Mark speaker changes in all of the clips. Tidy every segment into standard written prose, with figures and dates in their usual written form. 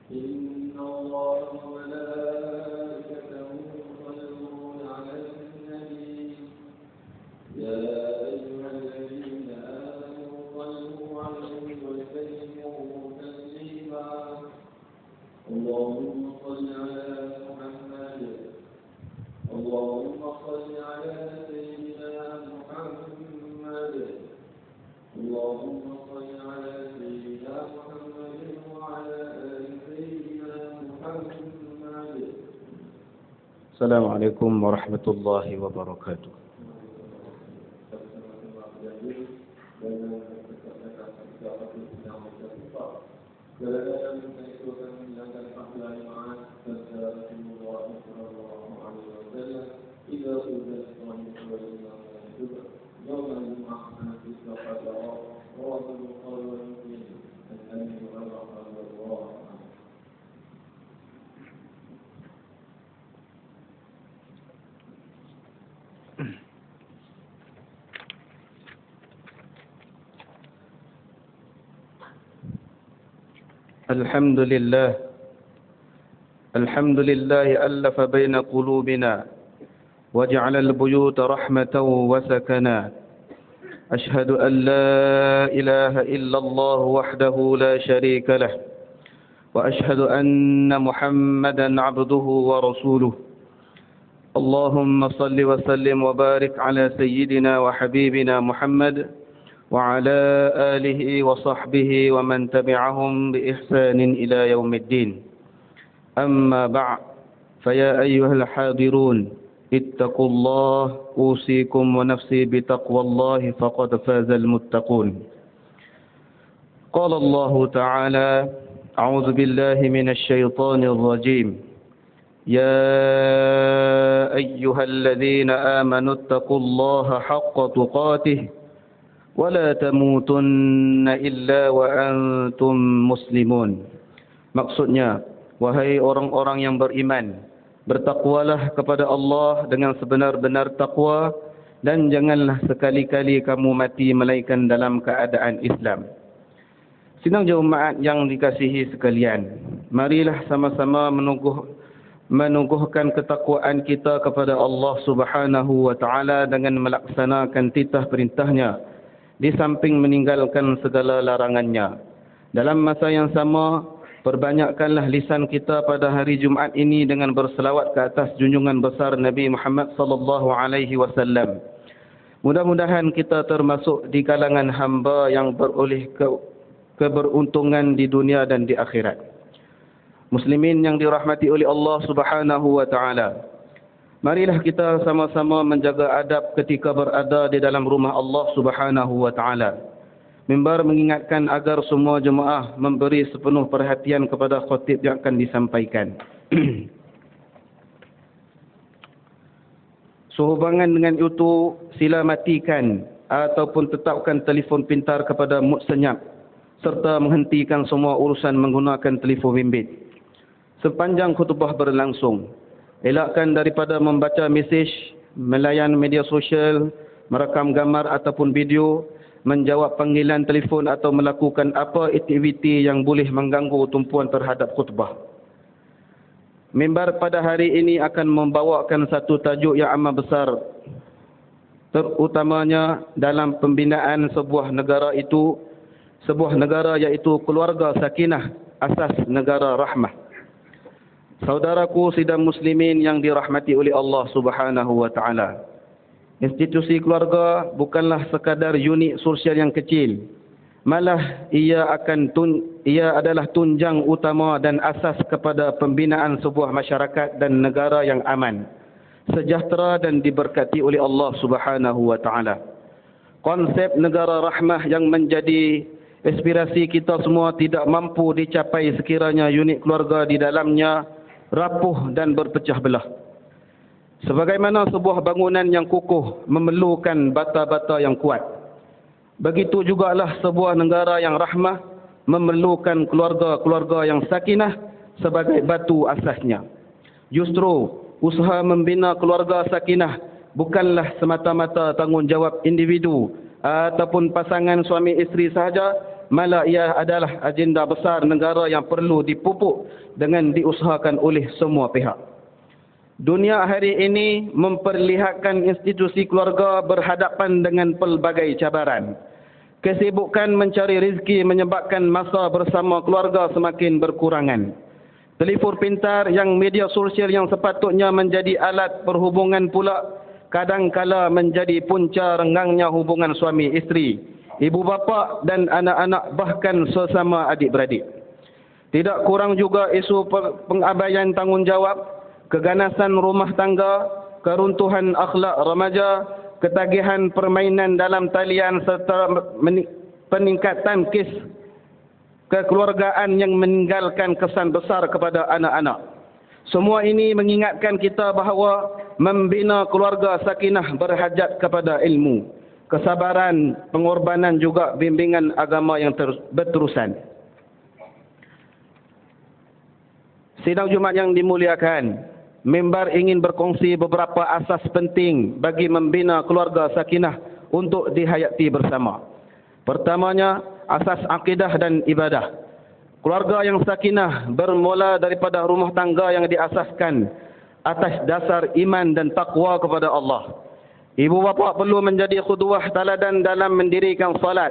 Speaker 1: إن الله وملائكته يصلون على النبي يا أيها الذين آمنوا صلوا عليه وسلموا تسليما اللهم صل على محمد اللهم صل على سيدنا محمد اللهم صل على سيدنا محمد وعلى آل سيدنا محمد. السلام عليكم ورحمة الله وبركاته. الحمد لله ألف بين قلوبنا وجعل البيوت رحمة وسكنا أشهد أن لا إله إلا الله وحده لا شريك له وأشهد أن محمدا عبده ورسوله اللهم صل وسلم وبارك على سيدنا وحبيبنا محمد وعلى آله وصحبه ومن تبعهم بإحسان إلى يوم الدين أما بعد فيا أيها الحاضرون اتقوا الله أوصيكم ونفسي بتقوى الله فقد فاز المتقون قال الله تعالى أعوذ بالله من الشيطان الرجيم يا أيها الذين آمنوا اتقوا الله حق تقاته ولا تموتن إلا وأنتم مسلمون. Maksudnya, wahai orang-orang yang beriman, bertakwalah kepada Allah dengan sebenar-benar takwa dan janganlah sekali-kali kamu mati melainkan dalam keadaan Islam. Sidang jemaat yang dikasihi sekalian, marilah sama-sama menuguhkan ketakwaan kita kepada Allah Subhanahu wa taala dengan melaksanakan titah perintahnya di samping meninggalkan segala larangannya. Dalam masa yang sama, perbanyakkanlah lisan kita pada hari Jumaat ini dengan berselawat ke atas junjungan besar Nabi Muhammad sallallahu alaihi wasallam. Mudah-mudahan kita termasuk di kalangan hamba yang beroleh keberuntungan di dunia dan di akhirat. Muslimin yang dirahmati oleh Allah Subhanahu wa taala, marilah kita sama-sama menjaga adab ketika berada di dalam rumah Allah Subhanahu wa taala. Mimbar mengingatkan agar semua jemaah memberi sepenuh perhatian kepada khutib yang akan disampaikan. Sehubungan dengan itu, sila matikan ataupun tetapkan telefon pintar kepada mode senyap serta menghentikan semua urusan menggunakan telefon bimbit sepanjang khutbah berlangsung. Elakkan daripada membaca mesej, melayan media sosial, merekam gambar ataupun video, menjawab panggilan telefon atau melakukan apa aktiviti yang boleh mengganggu tumpuan terhadap khutbah. Mimbar pada hari ini akan membawakan satu tajuk yang amat besar, terutamanya dalam pembinaan sebuah negara iaitu keluarga sakinah, asas negara rahmah. Saudaraku sidang muslimin yang dirahmati oleh Allah Subhanahu wa taala, institusi keluarga bukanlah sekadar unit sosial yang kecil, malah ia adalah tunjang utama dan asas kepada pembinaan sebuah masyarakat dan negara yang aman, sejahtera dan diberkati oleh Allah Subhanahu wa taala. Konsep negara rahmah yang menjadi aspirasi kita semua tidak mampu dicapai sekiranya unit keluarga di dalamnya rapuh dan berpecah belah. Sebagaimana sebuah bangunan yang kukuh memerlukan bata-bata yang kuat, begitu jugalah sebuah negara yang rahmah memerlukan keluarga-keluarga yang sakinah sebagai batu asasnya. Justru usaha membina keluarga sakinah bukanlah semata-mata tanggungjawab individu ataupun pasangan suami isteri sahaja, malah ia adalah agenda besar negara yang perlu dipupuk dengan diusahakan oleh semua pihak. Dunia hari ini memperlihatkan institusi keluarga berhadapan dengan pelbagai cabaran. Kesibukan mencari rezeki menyebabkan masa bersama keluarga semakin berkurangan. Telefon pintar yang media sosial yang sepatutnya menjadi alat perhubungan pula kadang-kala menjadi punca renggangnya hubungan suami isteri, ibu bapa dan anak-anak, bahkan sesama adik-beradik. Tidak kurang juga isu pengabaian tanggungjawab, keganasan rumah tangga, keruntuhan akhlak remaja, ketagihan permainan dalam talian serta peningkatan kes kekeluargaan yang meninggalkan kesan besar kepada anak-anak. Semua ini mengingatkan kita bahawa membina keluarga sakinah berhajat kepada ilmu, kesabaran, pengorbanan juga bimbingan agama yang berterusan. Sidang Jumaat yang dimuliakan, mimbar ingin berkongsi beberapa asas penting bagi membina keluarga sakinah untuk dihayati bersama. Pertamanya, asas akidah dan ibadah. Keluarga yang sakinah bermula daripada rumah tangga yang diasaskan atas dasar iman dan takwa kepada Allah. Ibu bapa perlu menjadi qudwah teladan dalam mendirikan salat,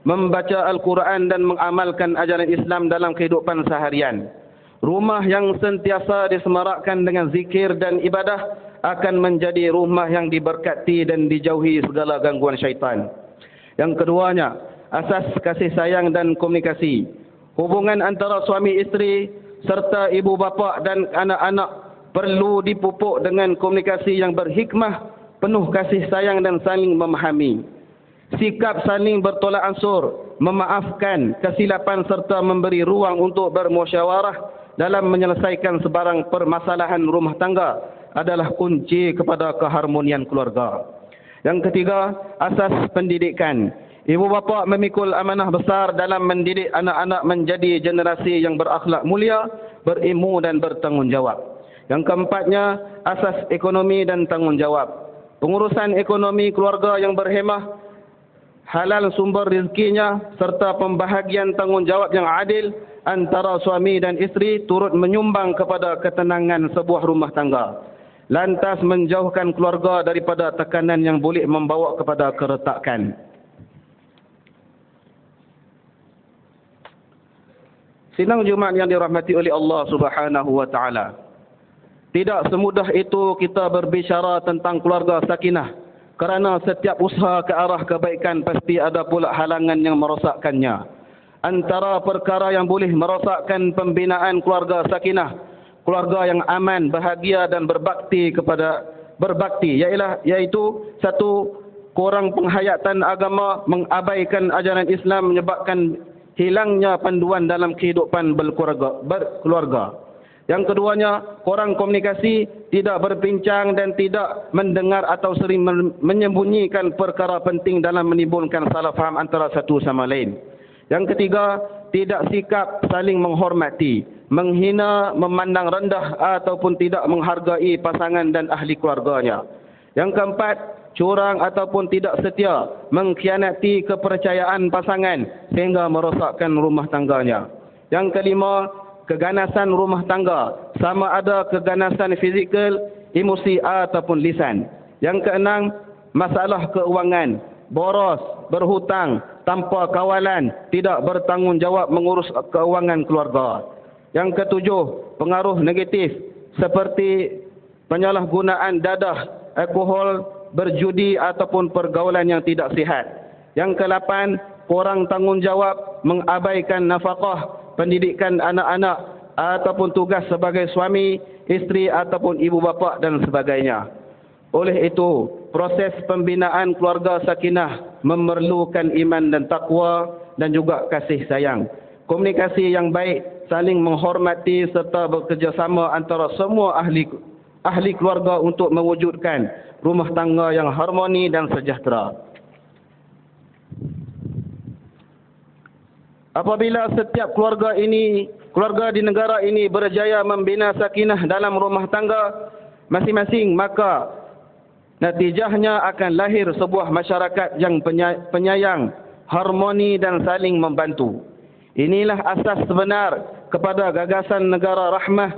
Speaker 1: membaca Al-Quran dan mengamalkan ajaran Islam dalam kehidupan seharian. Rumah yang sentiasa disemarakkan dengan zikir dan ibadah akan menjadi rumah yang diberkati dan dijauhi segala gangguan syaitan. Yang keduanya, asas kasih sayang dan komunikasi. Hubungan antara suami isteri serta ibu bapa dan anak-anak perlu dipupuk dengan komunikasi yang berhikmah, penuh kasih sayang dan saling memahami. Sikap saling bertolak ansur, memaafkan kesilapan serta memberi ruang untuk bermusyawarah dalam menyelesaikan sebarang permasalahan rumah tangga adalah kunci kepada keharmonian keluarga. Yang ketiga, asas pendidikan. Ibu bapa memikul amanah besar dalam mendidik anak-anak menjadi generasi yang berakhlak mulia, berilmu dan bertanggungjawab. Yang keempatnya, asas ekonomi dan tanggungjawab. Pengurusan ekonomi keluarga yang berhemah, halal sumber rezekinya serta pembahagian tanggungjawab yang adil antara suami dan isteri turut menyumbang kepada ketenangan sebuah rumah tangga. Lantas menjauhkan keluarga daripada tekanan yang boleh membawa kepada keretakan. Sidang Jumaat yang dirahmati oleh Allah Subhanahu wa taala. Tidak semudah itu kita berbicara tentang keluarga sakinah, kerana setiap usaha ke arah kebaikan pasti ada pula halangan yang merosakkannya. Antara perkara yang boleh merosakkan pembinaan keluarga sakinah, keluarga yang aman, bahagia dan berbakti iaitu satu, kurang penghayatan agama, mengabaikan ajaran Islam menyebabkan hilangnya panduan dalam kehidupan berkeluarga. Yang keduanya, kurang komunikasi, tidak berbincang dan tidak mendengar atau sering menyembunyikan perkara penting dalam menimbulkan salah faham antara satu sama lain. Yang ketiga, tidak sikap saling menghormati, menghina, memandang rendah ataupun tidak menghargai pasangan dan ahli keluarganya. Yang keempat, curang ataupun tidak setia, mengkhianati kepercayaan pasangan sehingga merosakkan rumah tangganya. Yang kelima, keganasan rumah tangga, sama ada keganasan fizikal, emosi ataupun lisan. Yang keenam, masalah keuangan, boros, berhutang, tanpa kawalan, tidak bertanggungjawab mengurus keuangan keluarga. Yang ketujuh, pengaruh negatif seperti penyalahgunaan dadah, alkohol, berjudi ataupun pergaulan yang tidak sihat. Yang ke-8, kurang tanggungjawab, mengabaikan nafkah, pendidikan anak-anak ataupun tugas sebagai suami, isteri ataupun ibu bapa dan sebagainya. Oleh itu, proses pembinaan keluarga sakinah memerlukan iman dan takwa dan juga kasih sayang. Komunikasi yang baik, saling menghormati serta bekerjasama antara semua ahli keluarga untuk mewujudkan rumah tangga yang harmoni dan sejahtera. Apabila setiap keluarga di negara ini berjaya membina sakinah dalam rumah tangga masing-masing, maka natijahnya akan lahir sebuah masyarakat yang penyayang, harmoni dan saling membantu. Inilah asas sebenar kepada gagasan negara rahmah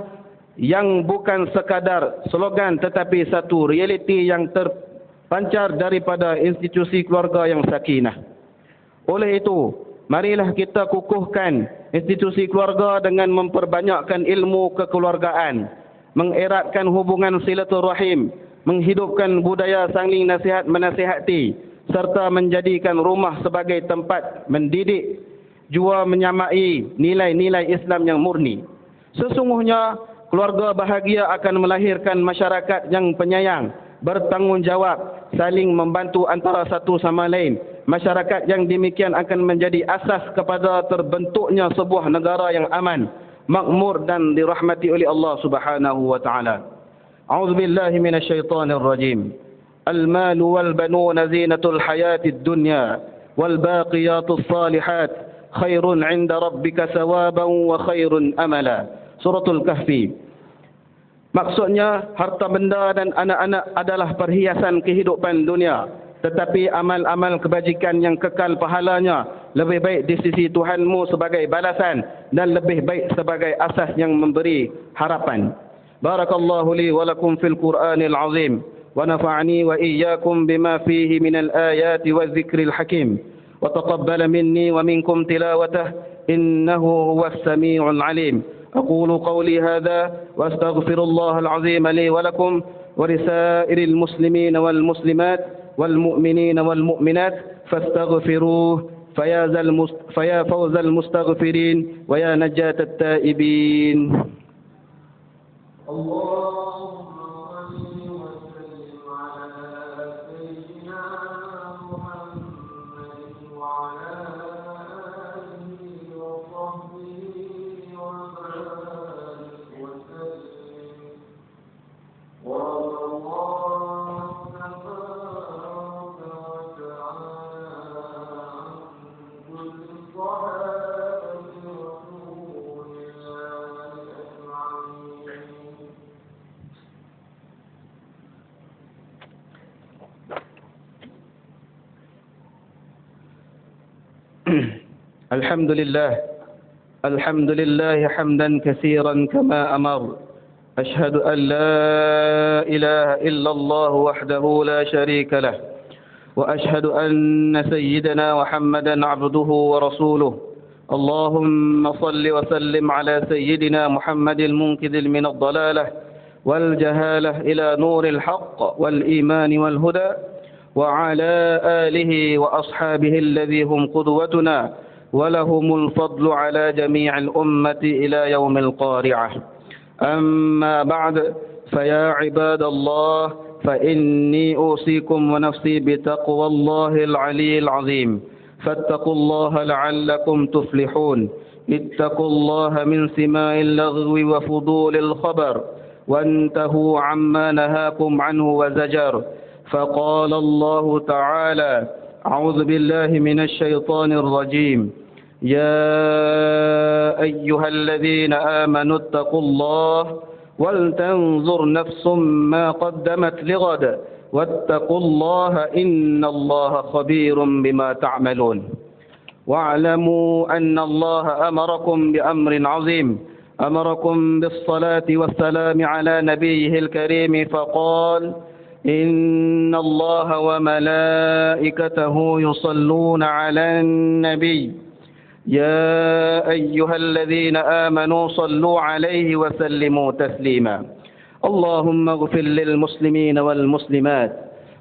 Speaker 1: yang bukan sekadar slogan tetapi satu realiti yang terpancar daripada institusi keluarga yang sakinah. Oleh itu, marilah kita kukuhkan institusi keluarga dengan memperbanyakkan ilmu kekeluargaan, mengeratkan hubungan silaturahim, menghidupkan budaya saling nasihat menasihati, serta menjadikan rumah sebagai tempat mendidik jua menyamai nilai-nilai Islam yang murni. Sesungguhnya, keluarga bahagia akan melahirkan masyarakat yang penyayang, bertanggungjawab, saling membantu antara satu sama lain. Masyarakat yang demikian akan menjadi asas kepada terbentuknya sebuah negara yang aman, makmur dan dirahmati oleh Allah Subhanahu wa taala. A'udzu billahi minasyaitonir rajim. Al-malu wal banuna zinatul hayatid dunya wal baqiyatus salihat khairun 'inda rabbika thawaban wa khairun amala. Suratul Kahfi. Maksudnya, harta benda dan anak-anak adalah perhiasan kehidupan dunia, tetapi amal-amal kebajikan yang kekal pahalanya lebih baik di sisi Tuhanmu sebagai balasan dan lebih baik sebagai asas yang memberi harapan. Barakallahu li wa lakum fil Qur'anil azim wa nafa'ani wa iyyakum bima fihi minal ayati wadh-dhikril hakim wa taqabbala minni wa minkum tilawatah innahu huwas sami'ul alim. أقول قولي هذا وأستغفر الله العظيم لي ولكم ولسائر المسلمين والمسلمات والمؤمنين والمؤمنات فاستغفروه فيا فوز المستغفرين ويا نجاة التائبين. الحمد لله حمدا كثيرا كما أمر. أشهد أن لا إله إلا الله وحده لا شريك له وأشهد أن سيدنا محمدا عبده ورسوله. اللهم صل وسلم على سيدنا محمد المنقذ من الضلالة والجهالة إلى نور الحق والإيمان والهدى وعلى آله وأصحابه الذي هم قدوتنا ولهم الفضل على جميع الأمة إلى يوم القارعة. أما بعد، فيا عباد الله، فإني أوصيكم ونفسي بتقوى الله العلي العظيم. فاتقوا الله لعلكم تفلحون. اتقوا الله من سماع اللغو وفضول الخبر وانتهوا عما نهاكم عنه وزجر. فقال الله تعالى: أعوذ بالله من الشيطان الرجيم. يا أيها الذين آمنوا اتقوا الله ولتنظر نفس ما قدمت لغد واتقوا الله إن الله خبير بما تعملون. واعلموا أن الله أمركم بأمر عظيم، أمركم بالصلاة والسلام على نبيه الكريم فقال: إن الله وملائكته يصلون على النبي يا أيها الذين آمنوا صلوا عليه وسلموا تسليما. اللهم اغفر للمسلمين والمسلمات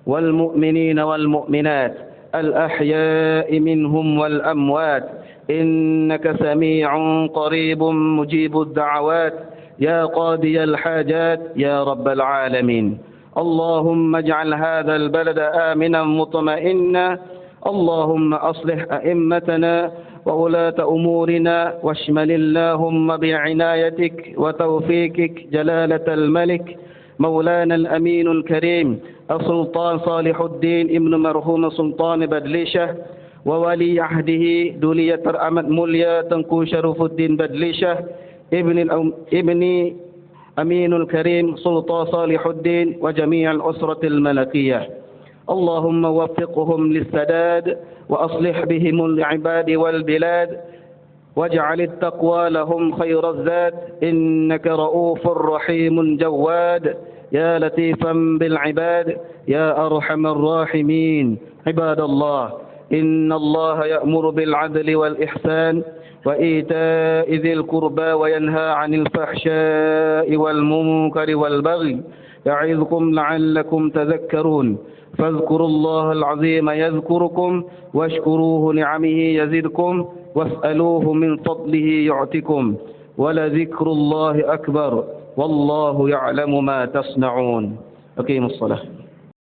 Speaker 1: والمؤمنين والمؤمنات الأحياء منهم والأموات إنك سميع قريب مجيب الدعوات يا قاضي الحاجات يا رب العالمين. اللهم اجعل هذا البلد آمنا مطمئنا. اللهم أصلح أئمتنا وولاة أمورنا واشمل اللهم بعنايتك وتوفيقك جلالة الملك مولانا الأمين الكريم السلطان صالح الدين ابن مرحوم سلطان بدليشة وولي عهده دولية أمد موليا تنكو شرف الدين بدليشة ابن أمين الكريم سلطان صالح الدين وجميع الأسرة الملكية. اللهم وفقهم للسداد وأصلح بهم العباد والبلاد، واجعل التقوى لهم خير الزاد، إنك رؤوف رحيم جواد، يا لطيفا بالعباد يا أرحم الراحمين. عباد الله، إن الله يأمر بالعدل والإحسان وإيتاء ذي القربى وينهى عن الفحشاء والمنكر والبغي، يعظكم لعلكم تذكرون. فاذكروا الله العظيم يذكركم، واشكروه نعمه يزدكم، واسألوه من فضله يعتكم، ولذكر الله أكبر، والله يعلم ما تصنعون. أقيموا الصلاة.